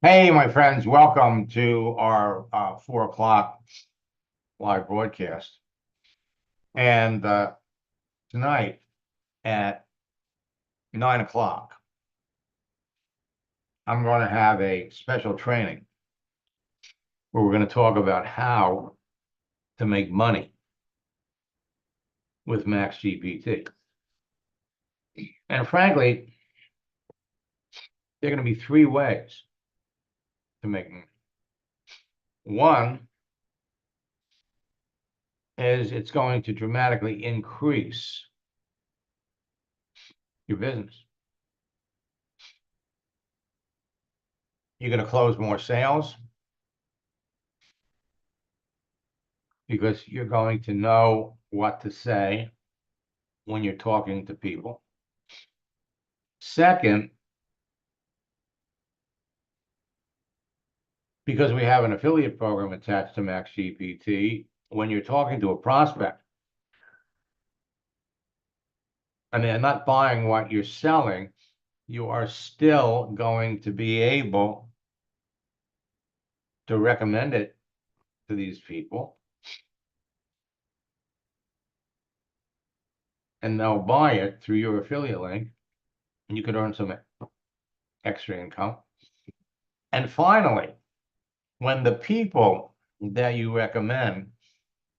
Hey, my friends, welcome to our 4 o'clock live broadcast. And tonight at 9 o'clock, I'm going to have a special training where we're going to talk about how to make money with Max GPT. And frankly, there are going to be three ways to make money. One is it's going to dramatically increase your business. You're going to close more sales because you're going to know what to say when you're talking to people. Second, because we have an affiliate program attached to Max GPT, when you're talking to a prospect and they're not buying what you're selling, you are still going to be able to recommend it to these people, and they'll buy it through your affiliate link, and you could earn some extra income. And finally, when the people that you recommend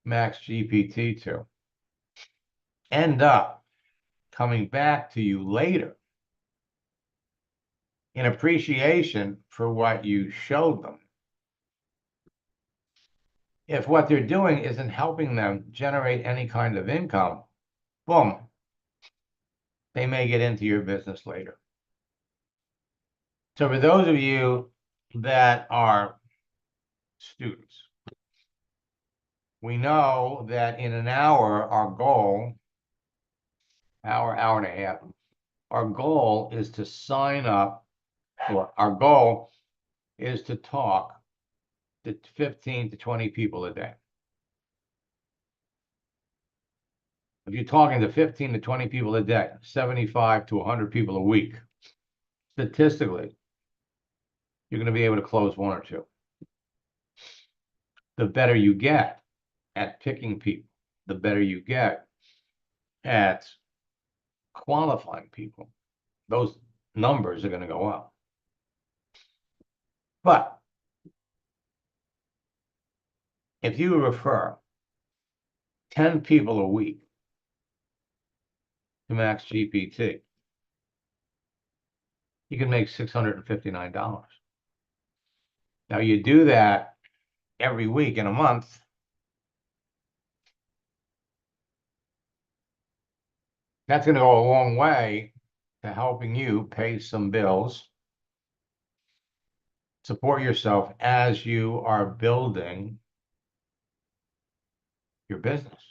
Max GPT to end up coming back to you later in appreciation for what you showed them, if what they're doing isn't helping them generate any kind of income, boom, they may get into your business later. So for those of you that are students, we know that in an hour, our goal, hour and a half, our goal is to sign up, or our goal is to talk to 15 to 20 people a day. If you're talking to 15 to 20 people a day, 75 to 100 people a week, statistically, you're going to be able to close one or two. The better you get at picking people, the better you get at qualifying people, those numbers are going to go up. But if you refer 10 people a week to Max GPT, you can make $659. Now you do that every week in a month, that's going to go a long way to helping you pay some bills, support yourself as you are building your business.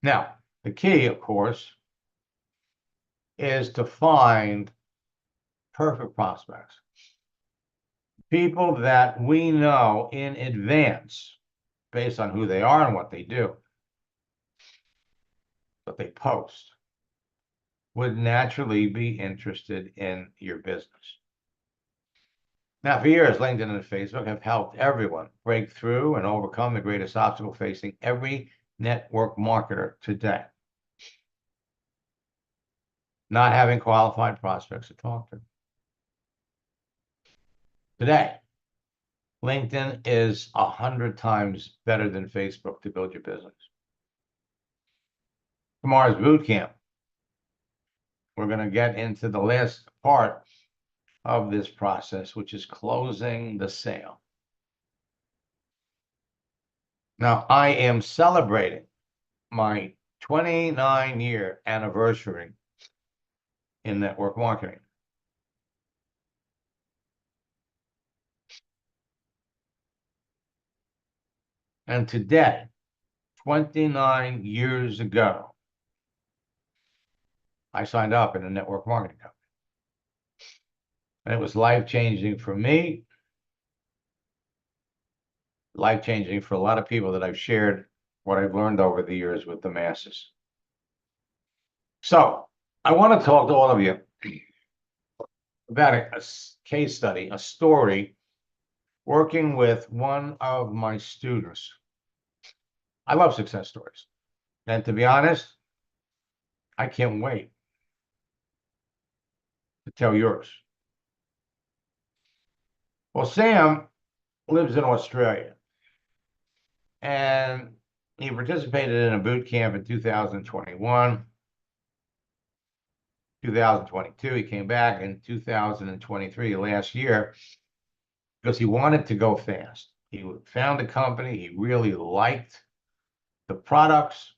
Now, the key, of course, is to find perfect prospects. People that we know in advance, based on who they are and what they do, what they post, would naturally be interested in your business. Now, for years, LinkedIn and Facebook have helped everyone break through and overcome the greatest obstacle facing every network marketer today: not having qualified prospects to talk to. Today, LinkedIn is 100 times better than Facebook to build your business. Tomorrow's boot camp, we're going to get into the last part of this process, which is closing the sale. Now, I am celebrating my 29-year anniversary in network marketing. And today, 29 years ago, I signed up in a network marketing company. And it was life-changing for me, life-changing for a lot of people that I've shared what I've learned over the years with the masses. So I want to talk to all of you about a case study, a story, working with one of my students. I love success stories. And to be honest, I can't wait to tell yours. Well, Sam lives in Australia, and he participated in a boot camp in 2021, 2022. He came back in 2023, last year, because he wanted to go fast. He found a company. He really liked the products.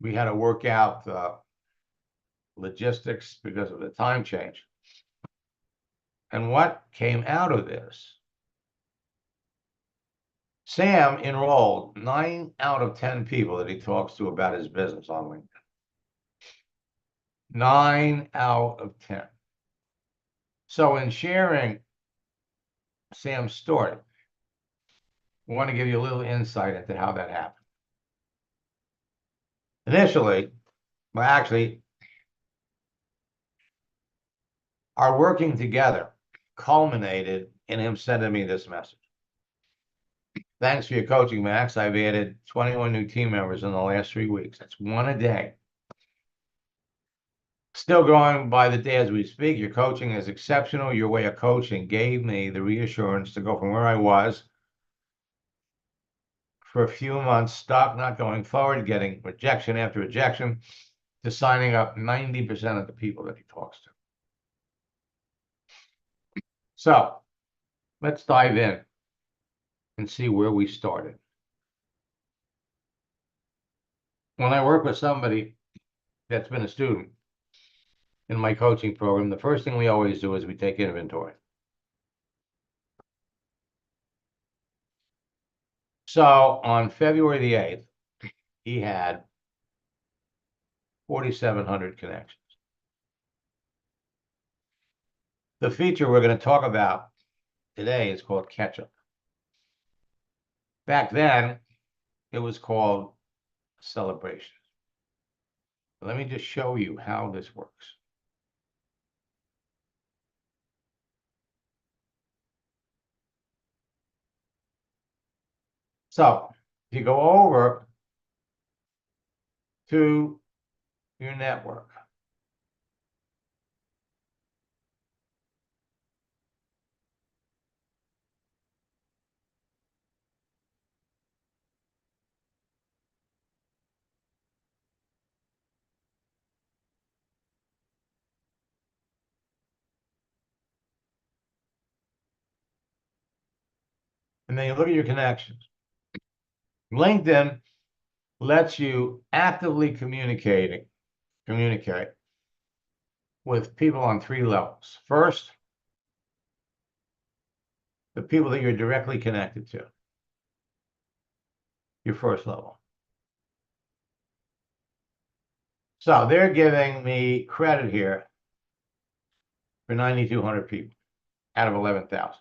We had to work out the logistics because of the time change. And what came out of this? Sam enrolled 9 out of 10 people that he talks to about his business on LinkedIn. 9 out of 10. So in sharing Sam's story, we want to give you a little insight into how that happened. Initially, well, actually, our working together culminated in him sending me this message. Thanks for your coaching, Max. I've added 21 new team members in the last 3 weeks. That's one a day. Still growing by the day as we speak. Your coaching is exceptional. Your way of coaching gave me the reassurance to go from where I was for a few months, stuck, not going forward, getting rejection after rejection, to signing up 90% of the people that he talks to. So let's dive in and see where we started. When I work with somebody that's been a student in my coaching program, the first thing we always do is we take inventory. So on February the 8th, he had 4,700 connections. The feature we're going to talk about today is called catch-up. Back then, it was called celebration. Let me just show you how this works. So if you go over to your network, and then you look at your connections. LinkedIn lets you actively communicate with people on 3 levels. First, the people that you're directly connected to, your first level. So they're giving me credit here for 9,200 people out of 11,000.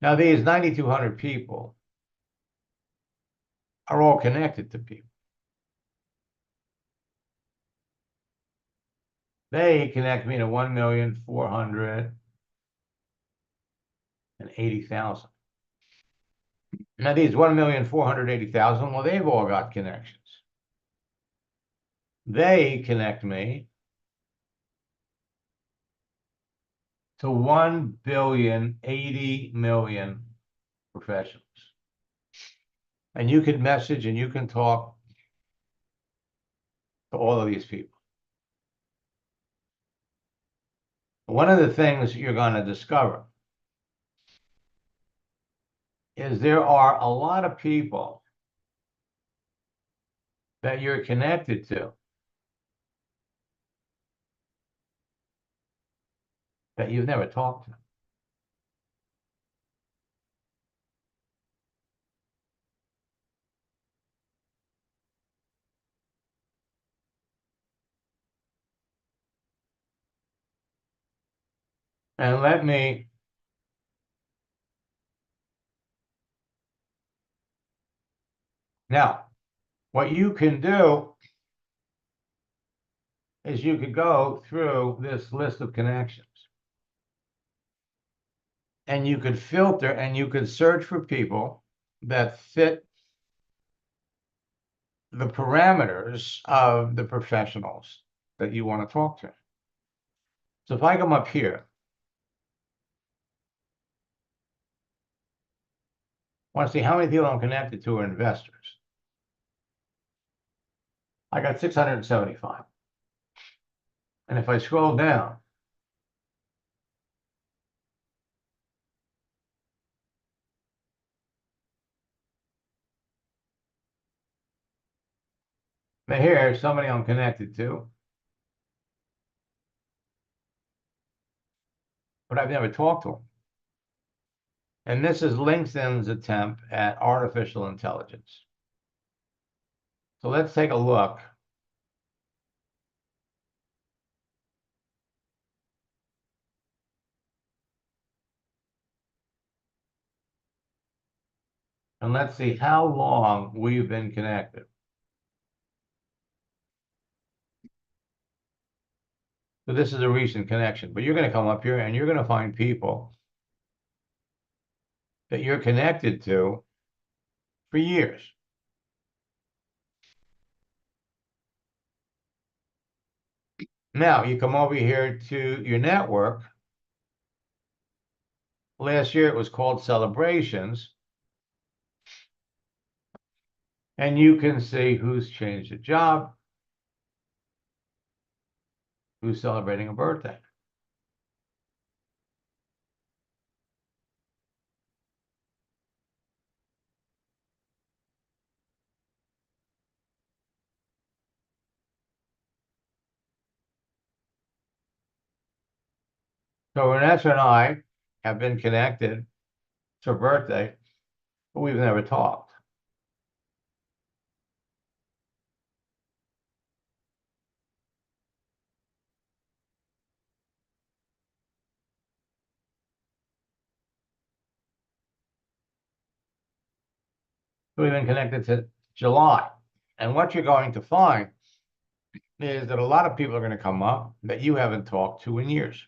Now, these 9,200 people are all connected to people. They connect me to 1,480,000. Now, these 1,480,000, well, they've all got connections. They connect me to 1,080,000,000 professionals. And you can message and you can talk to all of these people. One of the things you're going to discover is there are a lot of people that you're connected to that you've never talked to. And let me now, what you can do is you could go through this list of connections and you could filter and you could search for people that fit the parameters of the professionals that you want to talk to. So if I come up here, I want to see how many people I'm connected to are investors. I got 675. And if I scroll down, now here's somebody I'm connected to, but I've never talked to them. And this is LinkedIn's attempt at artificial intelligence. So let's take a look. And let's see how long we've been connected. So this is a recent connection, but you're going to come up here and you're going to find people that you're connected to for years. Now you come over here to your network. Last year it was called Celebrations. And you can see who's changed a job, who's celebrating a birthday. So Vanessa and I have been connected to her birthday, but we've never talked. We've been connected to July. And what you're going to find is that a lot of people are going to come up that you haven't talked to in years.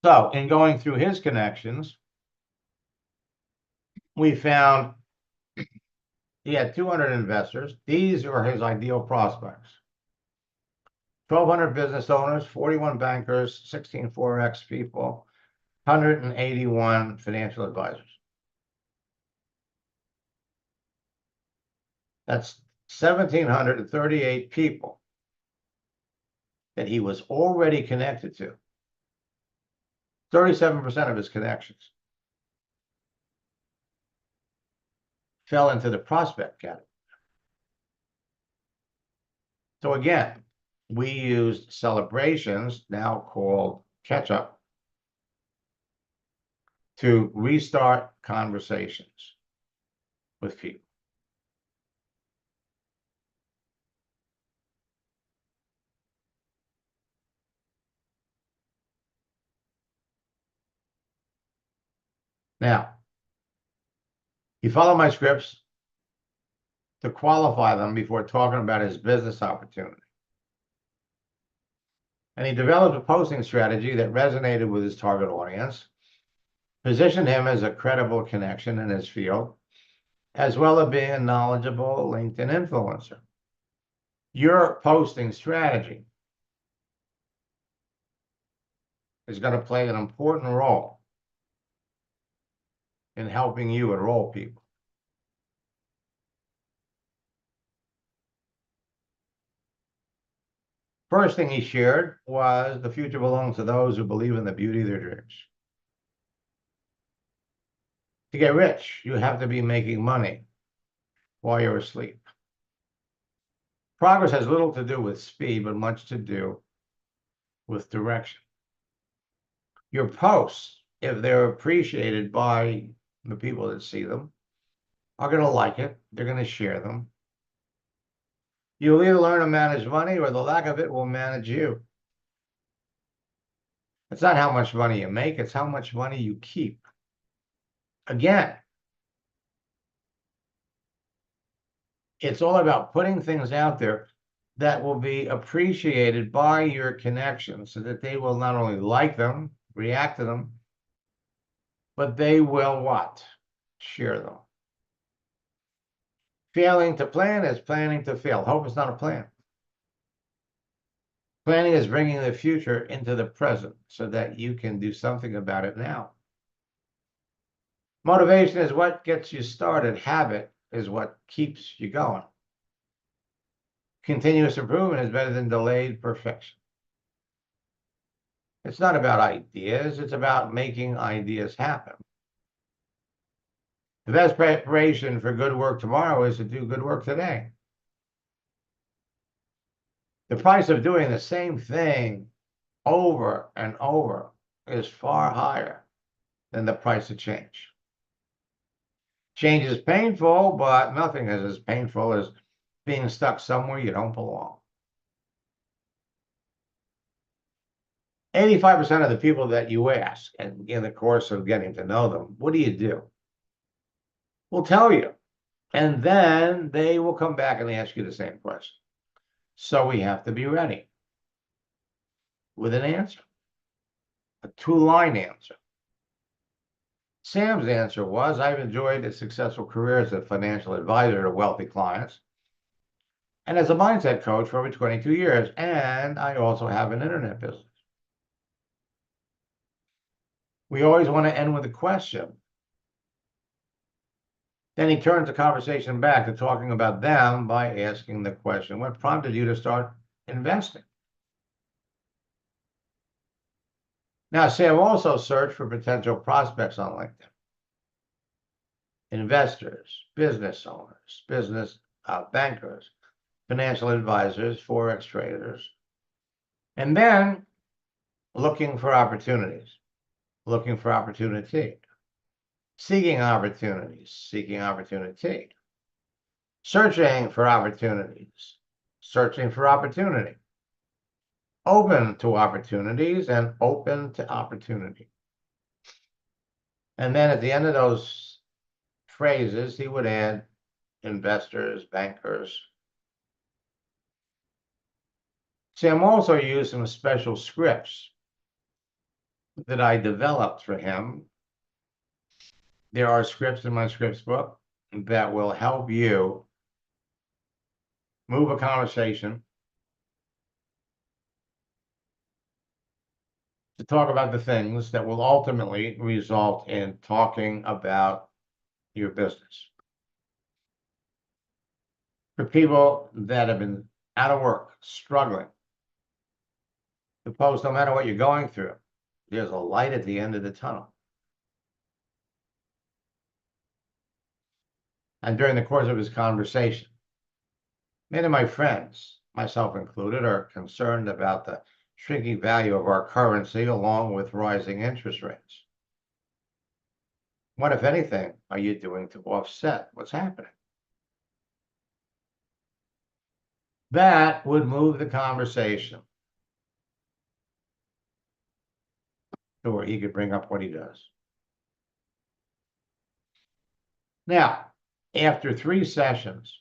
So in going through his connections, we found he had 200 investors. These are his ideal prospects. 1,200 business owners, 41 bankers, 16 Forex people, 181 financial advisors. That's 1,738 people that he was already connected to. 37% of his connections fell into the prospect category. So again, we used Celebrations, now called Catch Up, to restart conversations with people. Now, he followed my scripts to qualify them before talking about his business opportunity. And he developed a posting strategy that resonated with his target audience, positioned him as a credible connection in his field, as well as being a knowledgeable LinkedIn influencer. Your posting strategy is going to play an important role in helping you enroll people. First thing he shared was the future belongs to those who believe in the beauty of their dreams. To get rich, you have to be making money while you're asleep. Progress has little to do with speed, but much to do with direction. Your posts if they're appreciated by the people that see them, are going to like it. They're going to share them. You'll either learn to manage money or the lack of it will manage you. It's not how much money you make, it's how much money you keep. Again, it's all about putting things out there that will be appreciated by your connections so that they will not only like them, react to them, but they will what? Share them. Failing to plan is planning to fail. Hope is not a plan. Planning is bringing the future into the present so that you can do something about it now. Motivation is what gets you started. Habit is what keeps you going. Continuous improvement is better than delayed perfection. It's not about ideas, it's about making ideas happen. The best preparation for good work tomorrow is to do good work today. The price of doing the same thing over and over is far higher than the price of change. Change is painful, but nothing is as painful as being stuck somewhere you don't belong. 85% of the people that you ask, and in the course of getting to know them, what do you do? Will tell you. And then they will come back and ask you the same question. So we have to be ready with an answer, a two-line answer. Sam's answer was, I've enjoyed a successful career as a financial advisor to wealthy clients and as a mindset coach for over 22 years, and I also have an internet business. We always want to end with a question. Then he turns the conversation back to talking about them by asking the question, what prompted you to start investing? Now, Sam also searched for potential prospects on LinkedIn. Investors, business owners, business bankers, financial advisors, Forex traders, and then looking for opportunities, looking for opportunity, seeking opportunities, seeking opportunity, searching for opportunities, searching for opportunity, open to opportunities and open to opportunity. And then at the end of those phrases, he would add investors, bankers. Sam also used some special scripts that I developed for him. There are scripts in my scripts book that will help you move a conversation to talk about the things that will ultimately result in talking about your business. For people that have been out of work, struggling, the post, no matter what you're going through, there's a light at the end of the tunnel. And during the course of his conversation, many of my friends, myself included, are concerned about the shrinking value of our currency along with rising interest rates. What, if anything, are you doing to offset what's happening? That would move the conversation to where he could bring up what he does. Now, after 3 sessions,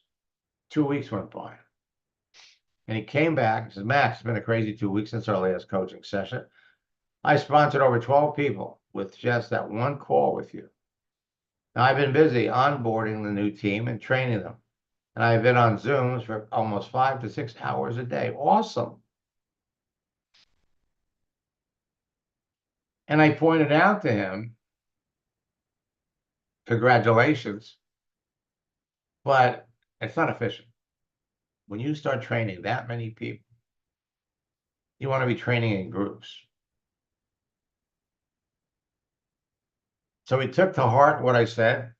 2 weeks went by. And he came back and says, Max, it's been a crazy 2 weeks since our last coaching session. I sponsored over 12 people with just that one call with you. Now, I've been busy onboarding the new team and training them. And I've been on Zooms for almost 5 to 6 hours a day. Awesome. And I pointed out to him, congratulations, but it's not efficient. When you start training that many people, you want to be training in groups. So he took to heart what I said,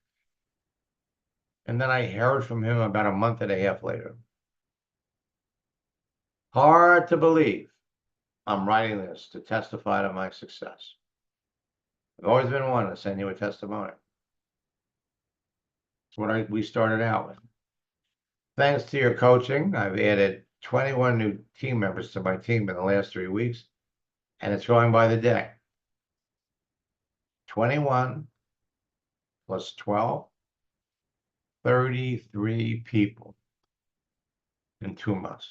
and then I heard from him about a month and a half later. Hard to believe I'm writing this to testify to my success. I've always been one to send you a testimonial. That's what we started out with. Thanks to your coaching, I've added 21 new team members to my team in the last 3 weeks, and it's growing by the day. 21 plus 12, 33 people in 2 months.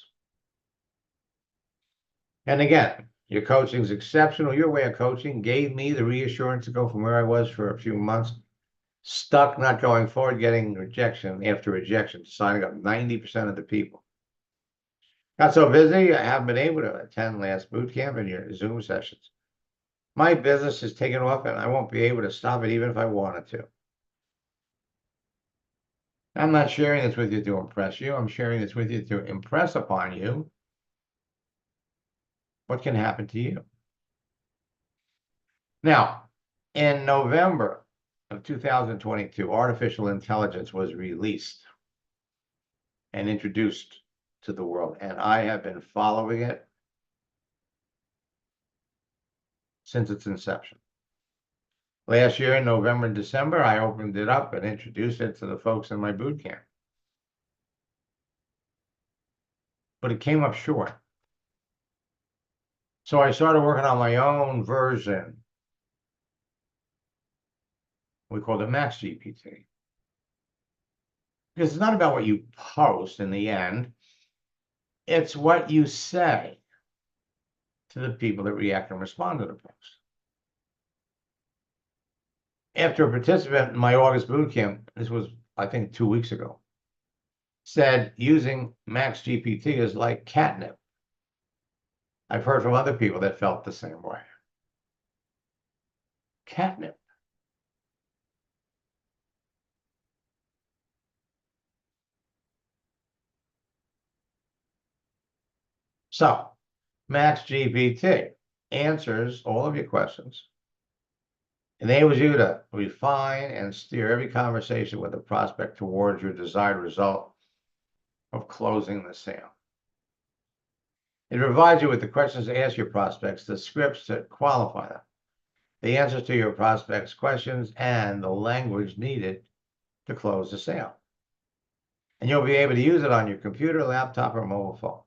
And again, your coaching is exceptional. Your way of coaching gave me the reassurance to go from where I was for a few months, stuck, not going forward, getting rejection after rejection, signing up 90% of the people. Got so busy, I haven't been able to attend last boot camp and your Zoom sessions. My business is taken off and I won't be able to stop it even if I wanted to. I'm not sharing this with you to impress you. I'm sharing this with you to impress upon you what can happen to you. Now, in November of 2022, artificial intelligence was released and introduced to the world, and I have been following it since its inception. Last year in November and December, I opened it up and introduced it to the folks in my boot camp. But it came up short. So I started working on my own version. We called it Max GPT. Because it's not about what you post in the end. It's what you say to the people that react and respond to the post. After a participant in my August boot camp, this was, I think, 2 weeks ago, said using Max GPT is like catnip. I've heard from other people that felt the same way. Catnip. So, Max GPT answers all of your questions, enables you to refine and steer every conversation with a prospect towards your desired result of closing the sale. It provides you with the questions to ask your prospects, the scripts to qualify them, the answers to your prospects' questions, and the language needed to close the sale. And you'll be able to use it on your computer, laptop, or mobile phone.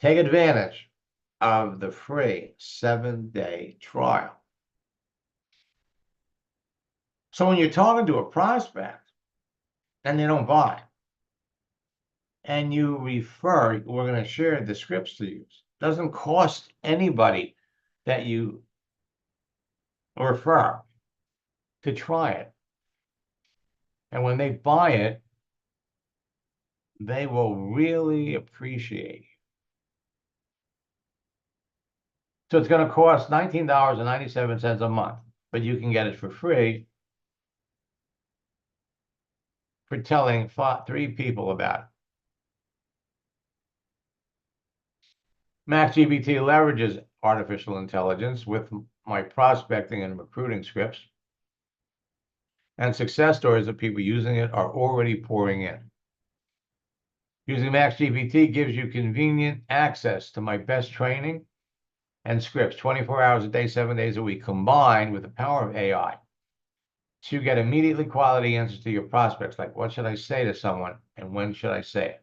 Take advantage of the free 7-day trial. So when you're talking to a prospect and they don't buy, and you refer, we're going to share the scripts to use. Doesn't cost anybody that you refer to try it. And when they buy it, they will really appreciate it. So it's going to cost $19.97 a month, but you can get it for free for telling 3 people about it. MaxGPT leverages artificial intelligence with my prospecting and recruiting scripts, and success stories of people using it are already pouring in. Using MaxGPT gives you convenient access to my best training and scripts 24 hours a day, 7 days a week, combined with the power of AI. So you get immediately quality answers to your prospects, like what should I say to someone and when should I say it?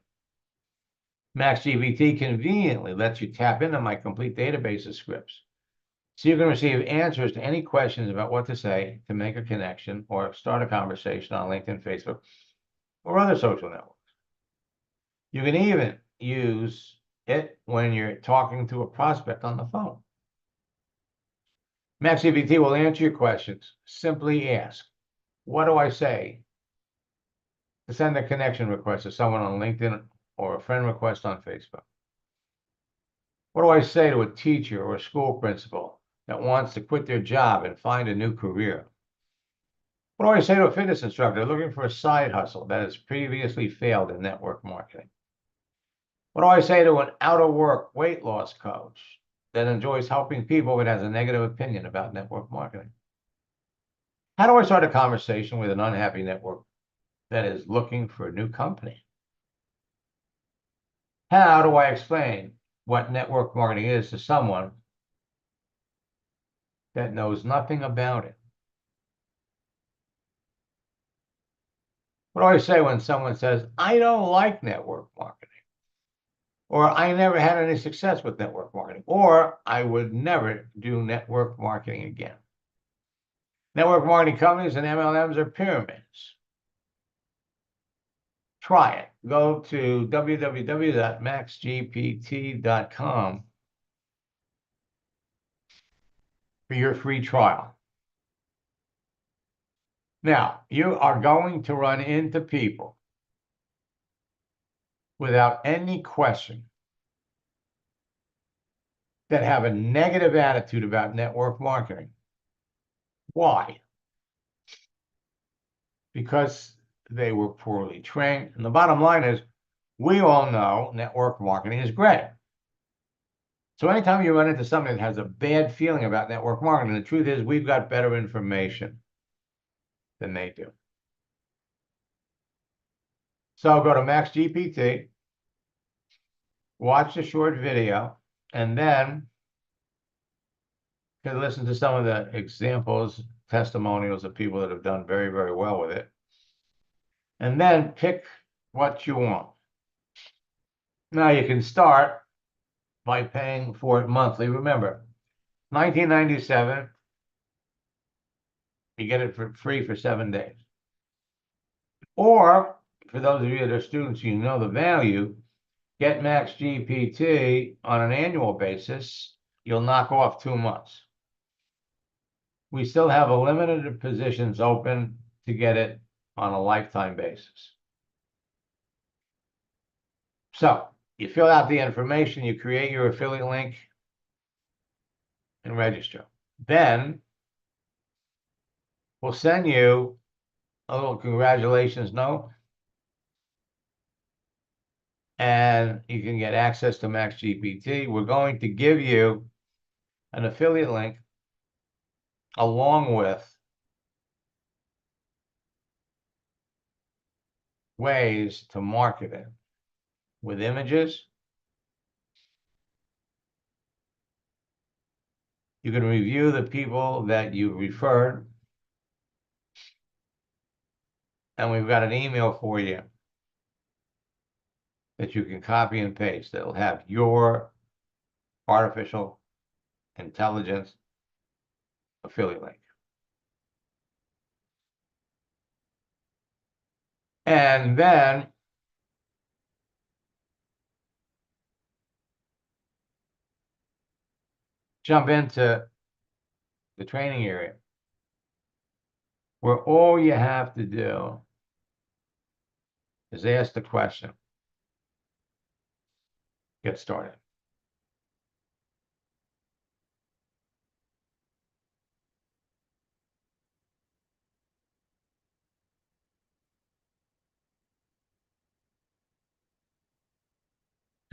MaxGPT conveniently lets you tap into my complete database of scripts. So you can receive answers to any questions about what to say to make a connection or start a conversation on LinkedIn, Facebook, or other social networks. You can even use it when you're talking to a prospect on the phone. MaxGPT will answer your questions. Simply ask, what do I say to send a connection request to someone on LinkedIn or a friend request on Facebook? What do I say to a teacher or a school principal that wants to quit their job and find a new career? What do I say to a fitness instructor looking for a side hustle that has previously failed in network marketing? What do I say to an out-of-work weight loss coach that enjoys helping people but has a negative opinion about network marketing? How do I start a conversation with an unhappy network that is looking for a new company? How do I explain what network marketing is to someone that knows nothing about it. What do I say when someone says, I don't like network marketing, or I never had any success with network marketing, or I would never do network marketing again? Network marketing companies and MLMs are pyramids. Try it. Go to www.maxgpt.com for your free trial. Now, you are going to run into people without any question that have a negative attitude about network marketing. Why? Because they were poorly trained. And the bottom line is, we all know network marketing is great. So anytime you run into somebody that has a bad feeling about network marketing, the truth is we've got better information than they do. So go to MaxGPT, watch the short video, and then you can listen to some of the examples, testimonials of people that have done very, very well with it. And then pick what you want. Now you can start by paying for it monthly. Remember, $19.97, you get it for free for 7 days. Or, for those of you that are students, you know the value, get Max GPT on an annual basis. You'll knock off 2 months. We still have a limited positions open to get it on a lifetime basis. So you fill out the information, you create your affiliate link, and register. Then we'll send you a little congratulations note, and you can get access to Max GPT. We're going to give you an affiliate link along with ways to market it with images. You can review the people that you referred, and we've got an email for you that you can copy and paste that will have your artificial intelligence affiliate link. And then jump into the training area, where all you have to do is ask the question. Get started.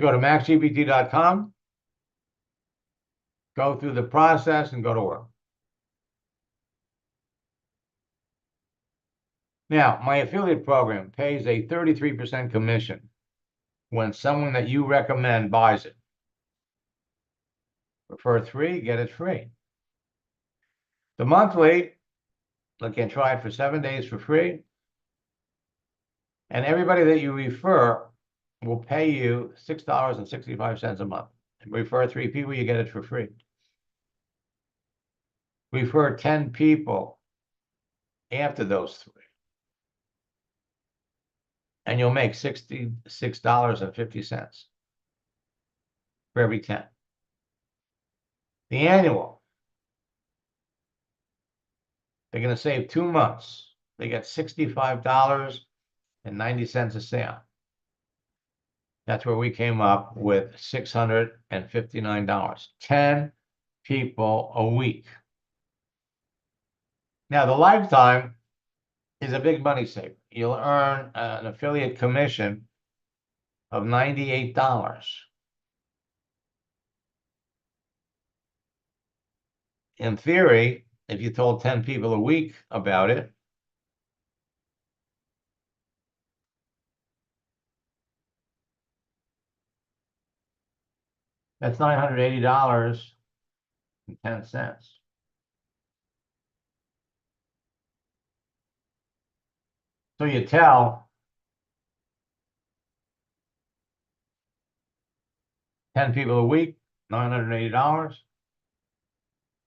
Go to maxgpt.com, go through the process, and go to work. Now, my affiliate program pays a 33% commission when someone that you recommend buys it. Refer 3, get it free. The monthly, you can try it for 7 days for free. And everybody that you refer will pay you $6.65 a month. Refer 3 people, you get it for free. Refer 10 people after those 3. And you'll make $66.50 for every 10. The annual, they're going to save 2 months. They get $65.90 a sale. That's where we came up with $659. 10 people a week. Now, the lifetime is a big money saver. You'll earn an affiliate commission of $98. In theory, if you told 10 people a week about it, that's $980.10. So you tell 10 people a week, $980,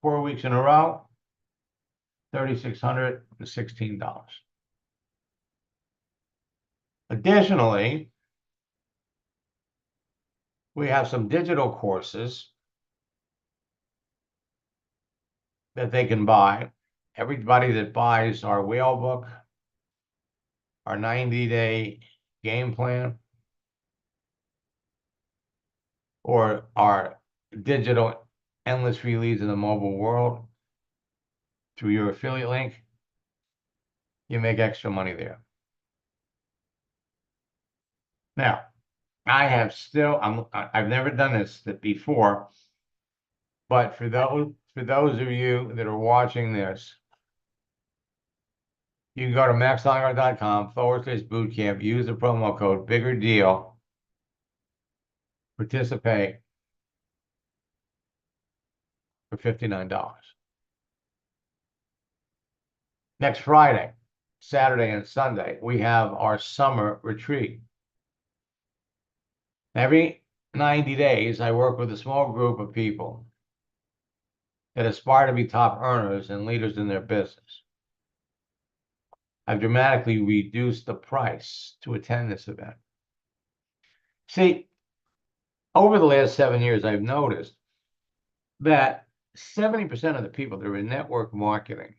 4 weeks in a row, $3,616. Additionally, we have some digital courses that they can buy. Everybody that buys our whale book, our 90-day game plan, or our digital endless free leads in the mobile world through your affiliate link, you make extra money there. Now, I've never done this before, but for those of you that are watching this, you can go to maxlineguard.com/bootcamp, use the promo code Bigger Deal, participate for $59. Next Friday, Saturday, and Sunday, we have our summer retreat. Every 90 days, I work with a small group of people that aspire to be top earners and leaders in their business. I've dramatically reduced the price to attend this event. See, over the last 7 years, I've noticed that 70% of the people that are in network marketing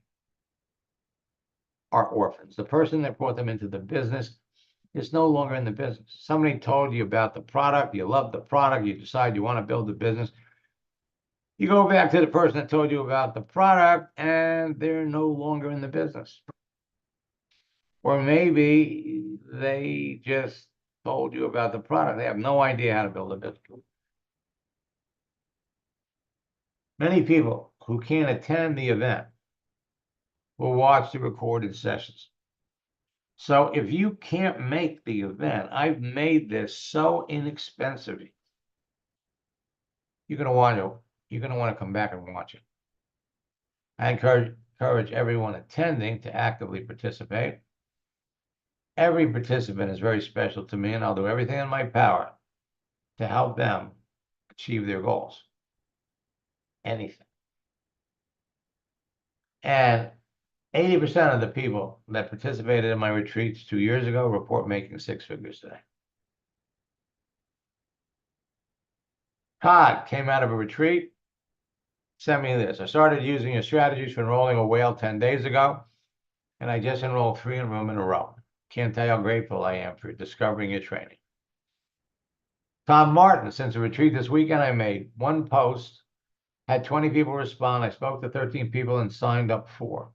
are orphans. The person that brought them into the business is no longer in the business. Somebody told you about the product, you love the product, you decide you want to build the business. You go back to the person that told you about the product, and they're no longer in the business. Or maybe they just told you about the product. They have no idea how to build a business. Many people who can't attend the event will watch the recorded sessions. So if you can't make the event, I've made this so inexpensive. You're going to want to come back and watch it. I encourage everyone attending to actively participate. Every participant is very special to me, and I'll do everything in my power to help them achieve their goals. Anything. And 80% of the people that participated in my retreats 2 years ago report making 6 figures today. Todd came out of a retreat, sent me this. I started using your strategies for enrolling a whale 10 days ago, and I just enrolled 3 of them in a row. Can't tell you how grateful I am for discovering your training. Tom Martin, since the retreat this weekend, I made 1 post, had 20 people respond. I spoke to 13 people and signed up 4.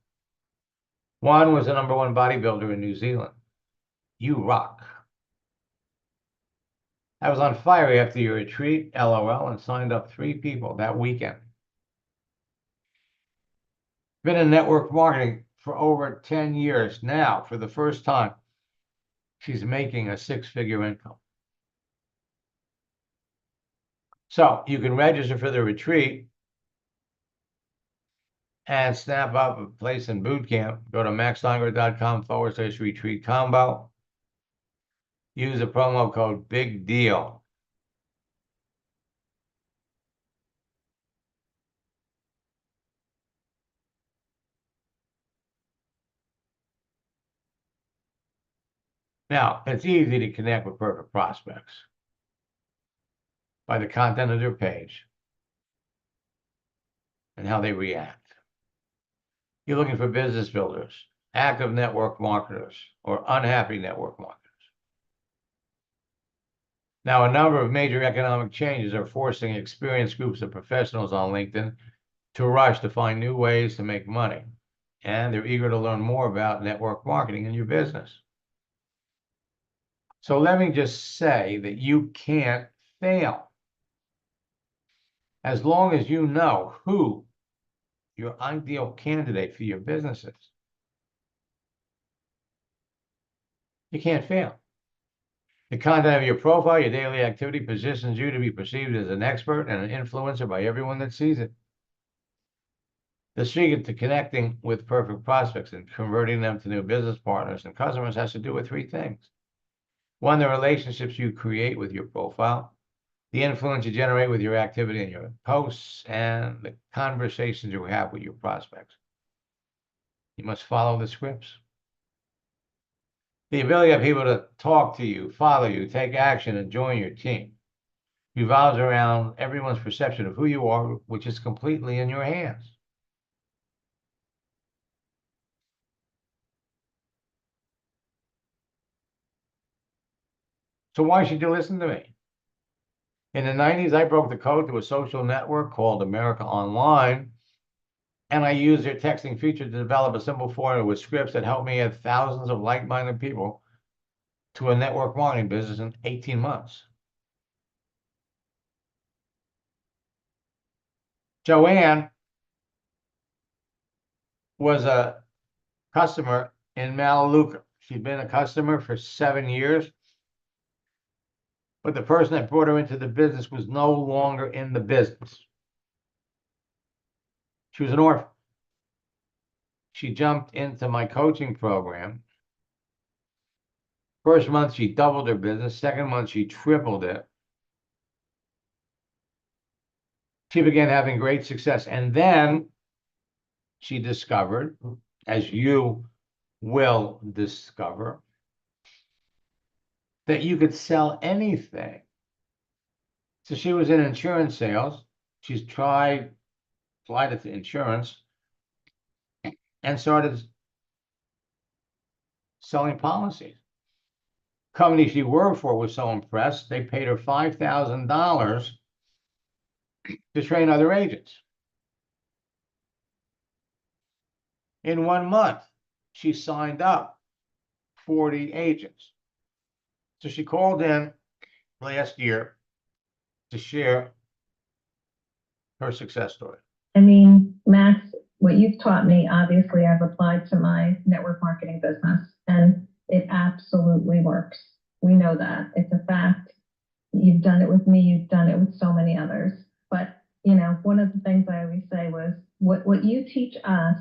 One was the #1 bodybuilder in New Zealand. You rock. I was on fire after your retreat, LOL, and signed up 3 people that weekend. Been in network marketing for over 10 years now. For the first time, she's making a 6-figure income. So you can register for the retreat and snap up a place in boot camp. Go to maxlineguard.com/retreat combo. Use the promo code Big Deal. Now, it's easy to connect with perfect prospects by the content of their page and how they react. You're looking for business builders, active network marketers, or unhappy network marketers. Now, a number of major economic changes are forcing experienced groups of professionals on LinkedIn to rush to find new ways to make money, and they're eager to learn more about network marketing in your business. So let me just say that you can't fail as long as you know who your ideal candidate for your business is. You can't fail. The content of your profile, your daily activity positions you to be perceived as an expert and an influencer by everyone that sees it. The secret to connecting with perfect prospects and converting them to new business partners and customers has to do with three things. One, the relationships you create with your profile, the influence you generate with your activity and your posts, and the conversations you have with your prospects. You must follow the scripts. The ability of people to talk to you, follow you, take action, and join your team revolves around everyone's perception of who you are, which is completely in your hands. So why should you listen to me? In the 90s, I broke the code to a social network called America Online, and I used their texting feature to develop a simple formula with scripts that helped me add thousands of like-minded people to a network marketing business in 18 months. Joanne was a customer in Melaleuca. She'd been a customer for 7 years, but the person that brought her into the business was no longer in the business. She was an orphan. She jumped into my coaching program. First month, she doubled her business. Second month, she tripled it. She began having great success. And then she discovered, as you will discover, that you could sell anything. So she was in insurance sales. She's applied it to insurance and started selling policies. Company she worked for was so impressed, they paid her $5,000 to train other agents. In 1 month, she signed up 40 agents. So she called in last year to share her success story. I mean, Max, what you've taught me, obviously, I've applied to my network marketing business, and it absolutely works. We know that. It's a fact. You've done it with me. You've done it with so many others. But, you know, one of the things I always say was, what you teach us,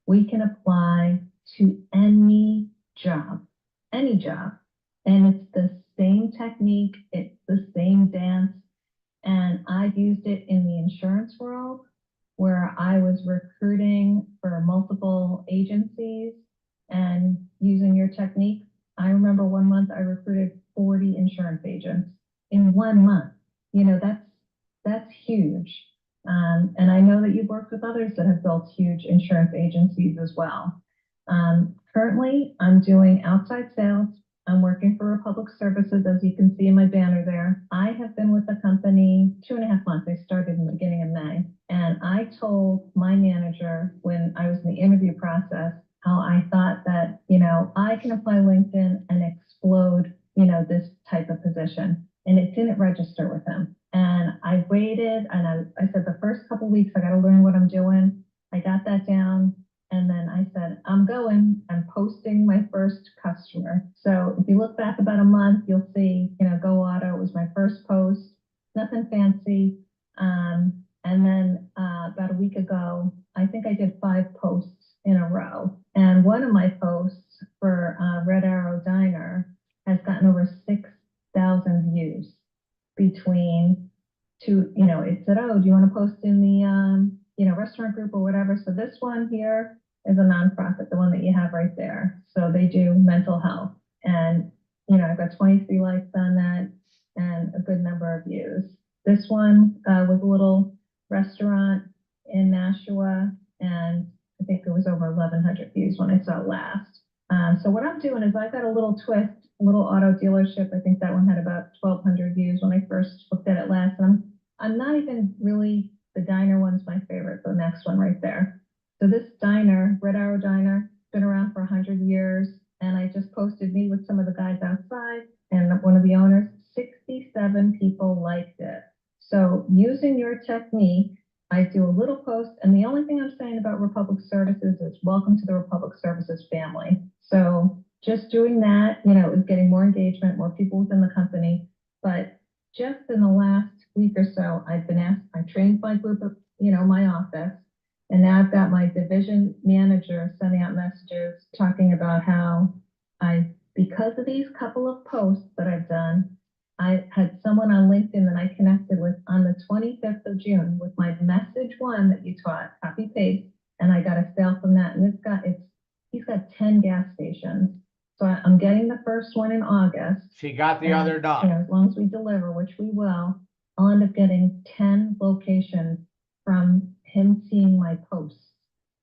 we can apply to any job. And it's the same technique. It's the same dance. And I've used it in the insurance world where I was recruiting for multiple agencies and using your technique. I remember 1 month I recruited 40 insurance agents in 1 month. You know, that's huge. And I know that you've worked with others that have built huge insurance agencies as well. Currently, I'm doing outside sales. I'm working for Republic Services, as you can see in my banner there. I have been with the company 2.5 months. I started in the beginning of May. And I told my manager when I was in the interview process how I thought that, you know, I can apply LinkedIn and explode, you know, this type of position. And it didn't register with him. And I waited and I said the first couple of weeks, I got to learn what I'm doing. I got that down. And then I said, I'm posting my first customer. So if you look back about a month, you'll see, you know, Go Auto was my first post, nothing fancy. And then about a week ago, I think I did 5 posts in a row. And one of my posts for Red Arrow Diner has gotten over 6,000 views between two, you know, it said, oh, do you want to post in the, you know, restaurant group or whatever? So this one here is a nonprofit, the one that you have right there. So they do mental health. And, you know, I've got 23 likes on that and a good number of views. This one was a little restaurant in Nashua, and I think it was over 1,100 views when I saw it last. So what I'm doing is I've got a little twist, a little auto dealership. I think that one had about 1,200 views when I first looked at it last. And I'm not even really, the diner one's my favorite, the next one right there. So this diner, Red Arrow Diner, been around for 100 years. And I just posted me with some of the guys outside and one of the owners. 67 people liked it. So using your technique, I do a little post. And the only thing I'm saying about Republic Services is welcome to the Republic Services family. So just doing that, you know, is getting more engagement, more people within the company. But just in the last week or so, I've been asked, I trained my group of, you know, my office. And now I've got my division manager sending out messages talking about how because of these couple of posts that I've done, I had someone on LinkedIn that I connected with on the 25th of June with my message one that you taught, copy paste, and I got a sale from that. And he's got 10 gas stations. So I'm getting the first one in August. She got the other done. You know, as long as we deliver, which we will, I'll end up getting 10 locations from him seeing my posts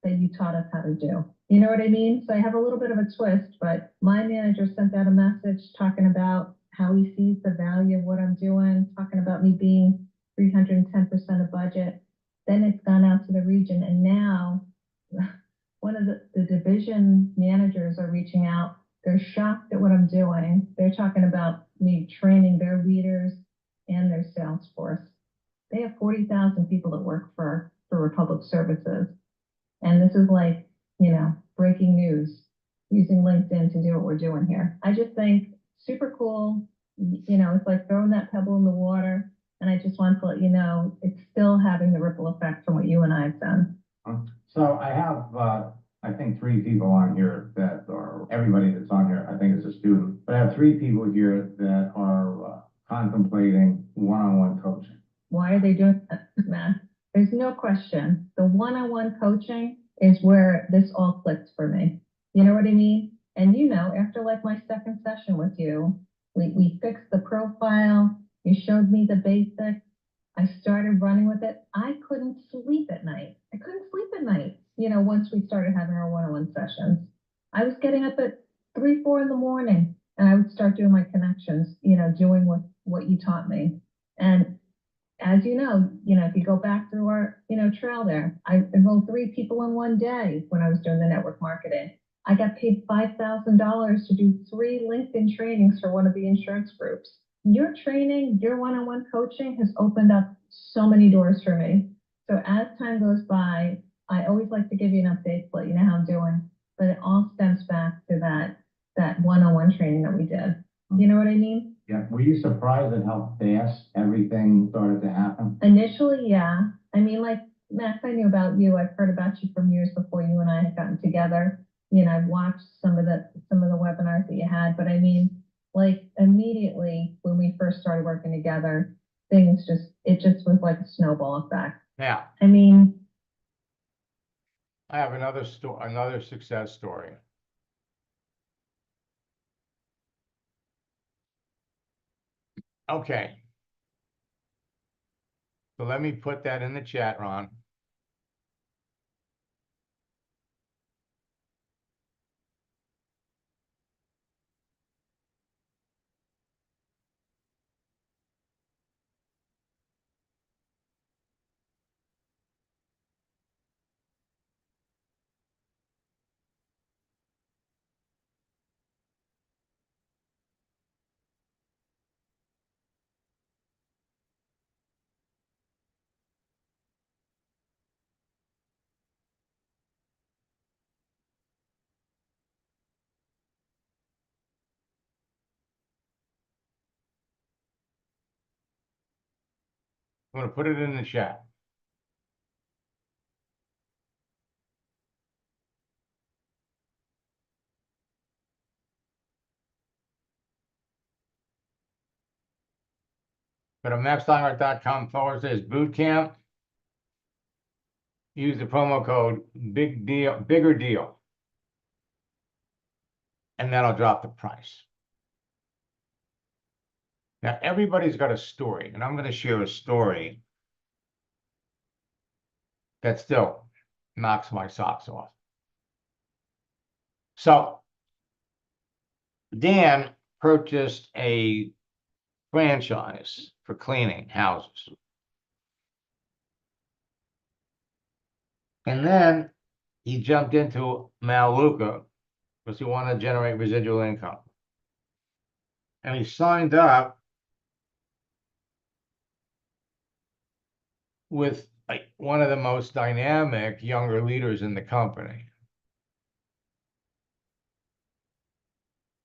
that you taught us how to do. You know what I mean? So I have a little bit of a twist, but my manager sent out a message talking about how he sees the value of what I'm doing, talking about me being 310% of budget. Then it's gone out to the region, and now one of the division managers are reaching out. They're shocked at what I'm doing. They're talking about me training their leaders and their sales force. They have 40,000 people that work for Republic Services. And this is like, you know, breaking news, using LinkedIn to do what we're doing here. I just think super cool. You know, it's like throwing that pebble in the water. And I just want to let you know, it's still having the ripple effect from what you and I have done. So I have, I think 3 people on here that are, everybody that's on here, I think is a student, but I have 3 people here that are contemplating one-on-one coaching. Why are they doing that, Matt? There's no question. The one-on-one coaching is where this all clicked for me. You know what I mean? And you know, after like my second session with you, we fixed the profile. You showed me the basics. I started running with it. I couldn't sleep at night. You know, once we started having our one-on-one sessions, I was getting up at 3, 4 in the morning, and I would start doing my connections, you know, doing what you taught me. And as you know, if you go back through our, you know, trail there, I enrolled 3 people in one day when I was doing the network marketing. I got paid $5,000 to do 3 LinkedIn trainings for one of the insurance groups. Your training, your one-on-one coaching has opened up so many doors for me. So as time goes by, I always like to give you an update, let you know how I'm doing, but it all stems back to that one-on-one training that we did. You know what I mean? Yeah. Were you surprised at how fast everything started to happen? Initially, yeah. I mean, like, Max, I knew about you. I've heard about you from years before you and I had gotten together. You know, I've watched some of the webinars that you had, but I mean, like, immediately when we first started working together, it just was like a snowball effect. Now, I mean, I have another success story. Okay. So let me put that in the chat, Ron. I'm going to put it in the chat. Go to maxsteinhardt.com/bootcamp. Use the promo code bigger deal. And that'll drop the price. Now, everybody's got a story, and I'm going to share a story that still knocks my socks off. So, Dan purchased a franchise for cleaning houses. And then he jumped into Melaleuca because he wanted to generate residual income. And he signed up with one of the most dynamic younger leaders in the company.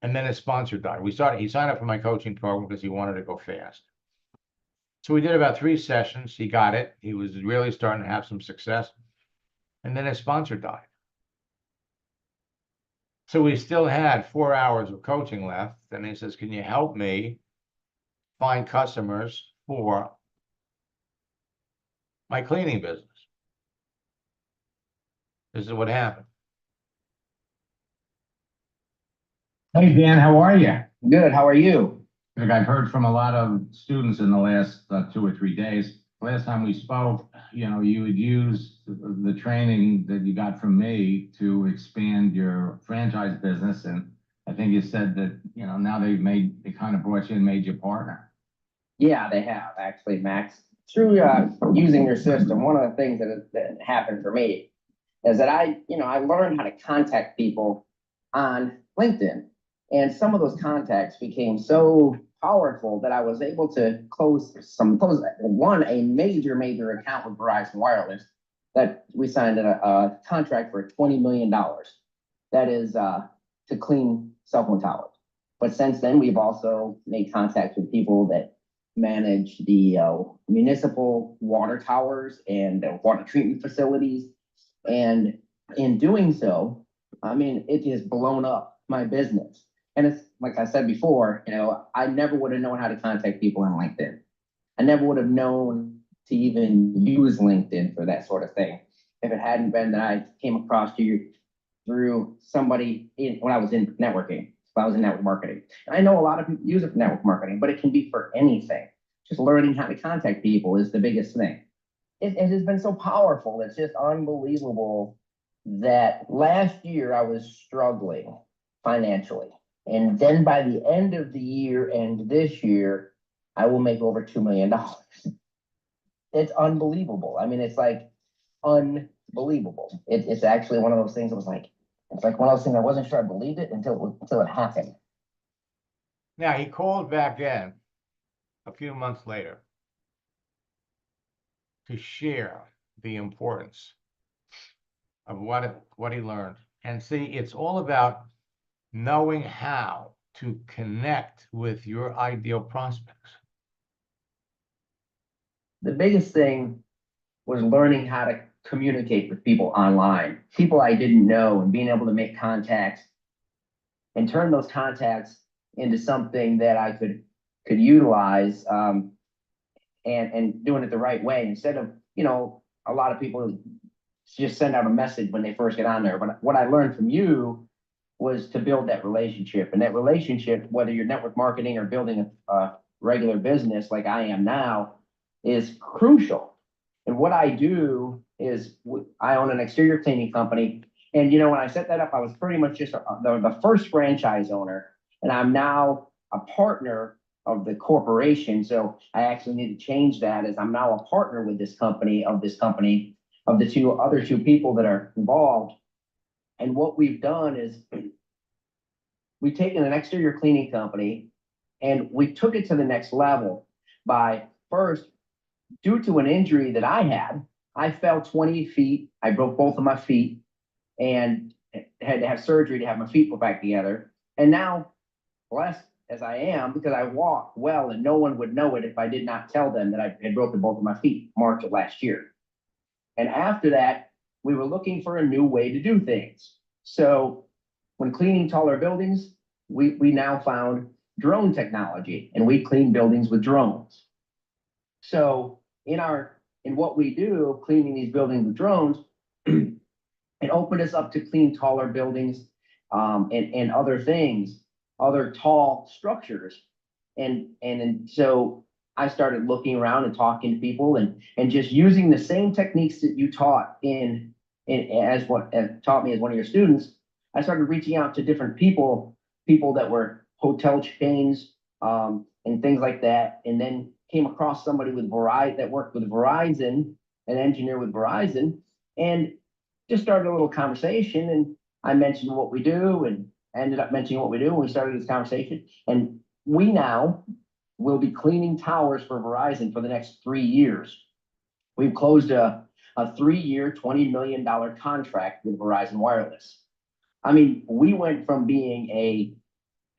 And then his sponsor died. He signed up for my coaching program because he wanted to go fast. So we did about 3 sessions. He got it. He was really starting to have some success. And then his sponsor died. So we still had 4 hours of coaching left. And he says, can you help me find customers for my cleaning business? This is what happened. Hey, Dan, how are you? Good. How are you? Look, I've heard from a lot of students in the last 2 or 3 days. Last time we spoke, you know, you had used the training that you got from me to expand your franchise business. And I think you said that, you know, now they kind of brought you and made you a partner. Yeah, they have actually, Max. Through using your system, one of the things that happened for me is that I learned how to contact people on LinkedIn, and some of those contacts became so powerful that I was able to close a major account with Verizon Wireless that we signed a contract for $20 million. That is to clean cell phone towers. But since then, we've also made contact with people that manage the municipal water towers and water treatment facilities. And in doing so, I mean, it has blown up my business. And it's like I said before, you know, I never would have known how to contact people on LinkedIn. I never would have known to even use LinkedIn for that sort of thing if it hadn't been that I came across you through somebody when I was in networking. I was in network marketing. I know a lot of people use it for network marketing, but it can be for anything. Just learning how to contact people is the biggest thing. It has been so powerful. It's just unbelievable that last year I was struggling financially. And then by the end of the year and this year, I will make over $2 million. It's unbelievable. I mean, it's like unbelievable. It's actually one of those things that was like, it's like one of those things I wasn't sure I believed it until it happened. Now, he called back in a few months later to share the importance of what he learned. And see, it's all about knowing how to connect with your ideal prospects. The biggest thing was learning how to communicate with people online, people I didn't know, and being able to make contacts and turn those contacts into something that I could utilize, and doing it the right way instead of, you know, a lot of people just send out a message when they first get on there. But what I learned from you was to build that relationship, and that relationship, whether you're network marketing or building a regular business like I am now, is crucial. And what I do is I own an exterior cleaning company. And, you know, when I set that up, I was pretty much just the first franchise owner. And I'm now a partner of the corporation. So I actually need to change that, as I'm now a partner with this company, of the other two people that are involved. And what we've done is we've taken an exterior cleaning company and we took it to the next level by first, due to an injury that I had, I fell 20 feet. I broke both of my feet and had to have surgery to have my feet put back together. And now, blessed as I am, because I walk well and no one would know it if I did not tell them that I had broken both of my feet March of last year. And after that, we were looking for a new way to do things. So when cleaning taller buildings, we now found drone technology, and we clean buildings with drones. So in what we do, cleaning these buildings with drones, it opened us up to clean taller buildings, and other things, other tall structures. And so I started looking around and talking to people and just using the same techniques that you taught taught me as one of your students. I started reaching out to different people that were hotel chains, and things like that. And then came across somebody with Verizon that worked with Verizon, an engineer with Verizon, and just started a little conversation. And I mentioned what we do, and ended up mentioning what we do, and we started this conversation. And we now will be cleaning towers for Verizon for the next 3 years. We've closed a 3-year, $20 million contract with Verizon Wireless. I mean, we went from being a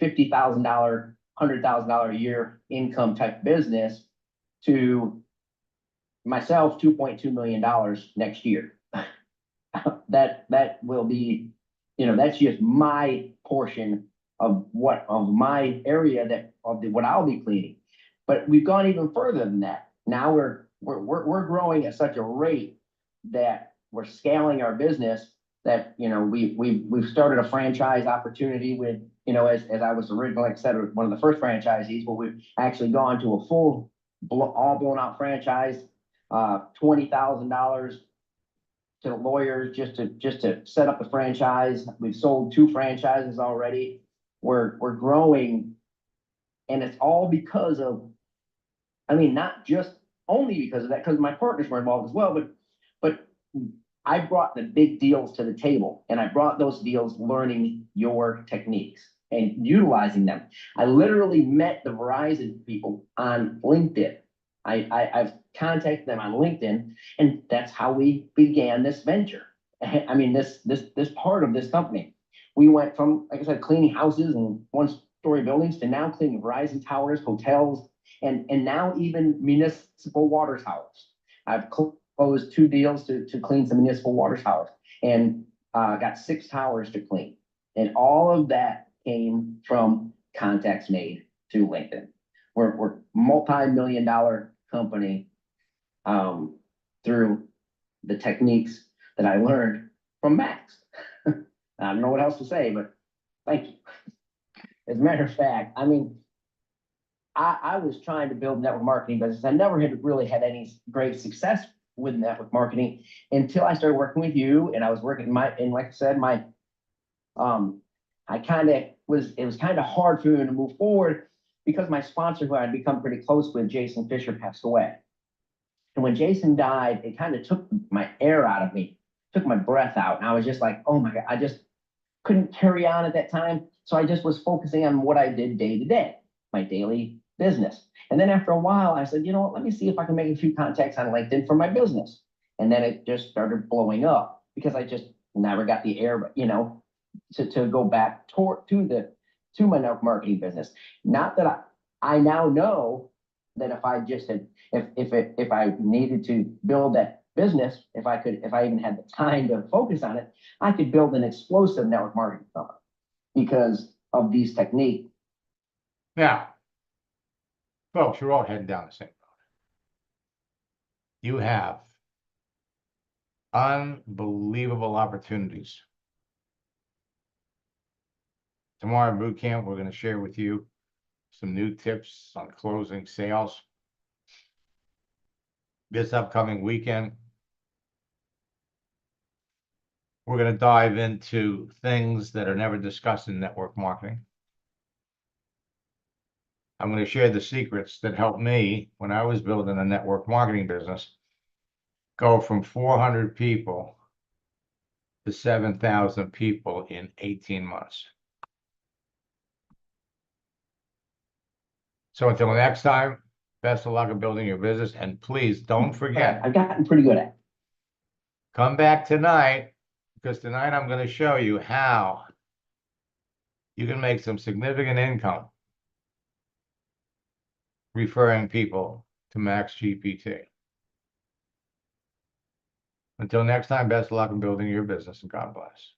$50,000, $100,000 a year income type business to myself, $2.2 million next year. I that will be, that's just my portion of my area what I'll be cleaning. But we've gone even further than that. Now we're growing at such a rate that we're scaling our business that, we've started a franchise opportunity with, as I was originally, like I said, one of the first franchisees, but we've actually gone to a full, all blown out franchise, $20,000 to the lawyers just to set up the franchise. We've sold 2 franchises already. We're growing, and it's all because of, not just only because of that, because my partners were involved as well, but I brought the big deals to the table, and I brought those deals learning your techniques and utilizing them. I literally met the Verizon people on LinkedIn. I've contacted them on LinkedIn, and that's how we began this venture. This part of this company. We went from, like I said, cleaning houses and 1-story buildings to now cleaning Verizon towers, hotels, and now even municipal water towers. I've closed 2 deals to clean some municipal water towers, and got 6 towers to clean. And all of that came from contacts made to LinkedIn. We're multi-million-dollar company through the techniques that I learned from Max. I don't know what else to say, but thank you. As a matter of fact, I was trying to build network marketing business. I never had really had any great success with network marketing until I started working with you, and I was working and like I said, it was kind of hard for me to move forward because my sponsor, who I'd become pretty close with, Jason Fisher, passed away. And when Jason died, it kind of took my air out of me, took my breath out. And I was just like, oh my God, I just couldn't carry on at that time. So I just was focusing on what I did day to day, my daily business. And then after a while, I said, you know what, let me see if I can make a few contacts on LinkedIn for my business. And then it just started blowing up because I just never got the air, to go back to my network marketing business. Not that I now know that if I just had, if I needed to build that business, if I even had the time to focus on it, I could build an explosive network marketing company because of these techniques. Now, folks, you're all heading down the same road. You have unbelievable opportunities. Tomorrow at boot camp, we're going to share with you some new tips on closing sales. This upcoming weekend, we're going to dive into things that are never discussed in network marketing. I'm going to share the secrets that helped me when I was building a network marketing business go from 400 people to 7,000 people in 18 months. So until next time, best of luck in building your business. And please don't forget, I've gotten pretty good at it. Come back tonight, because tonight I'm going to show you how you can make some significant income referring people to Max GPT. Until next time, best of luck in building your business, and God bless.